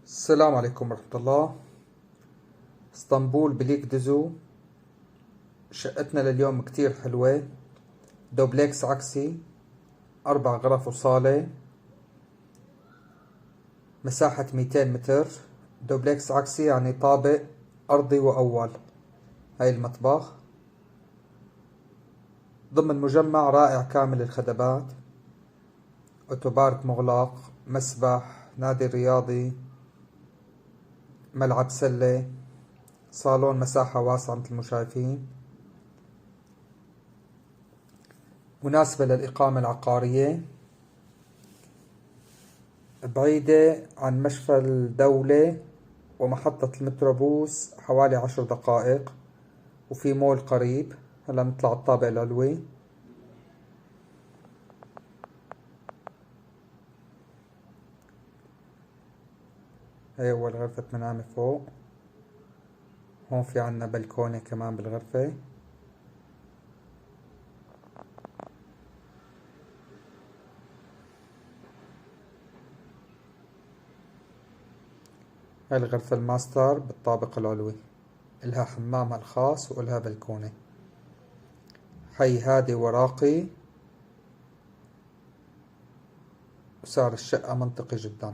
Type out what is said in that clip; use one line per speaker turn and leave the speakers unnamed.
السلام عليكم ورحمة الله. اسطنبول بليك دزو. شقتنا لليوم كتير حلوة. دوبلكس عكسي، 4 غرف وصالة، مساحة 200 متر. دوبلكس عكسي يعني طابق أرضي وأول. هاي المطبخ ضمن مجمع رائع كامل الخدمات، أوتوبارك مغلق، مسبح، نادي رياضي، ملعب سلة، صالون مساحة واسعة مثل ما شايفين، مناسبة للإقامة العقارية، بعيدة عن مشفى الدولة ومحطة المتروبوس حوالي 10 دقائق، وفي مول قريب. هلا نطلع الطابق العلوي. هي أول غرفة منامة فوق. هون في عنا بلكونة كمان بالغرفة. هاي الغرفة الماستر بالطابق العلوي، إلها حمامها الخاص وإلها بلكونة. حي هادي وراقي، وسعر الشقة منطقي جدا.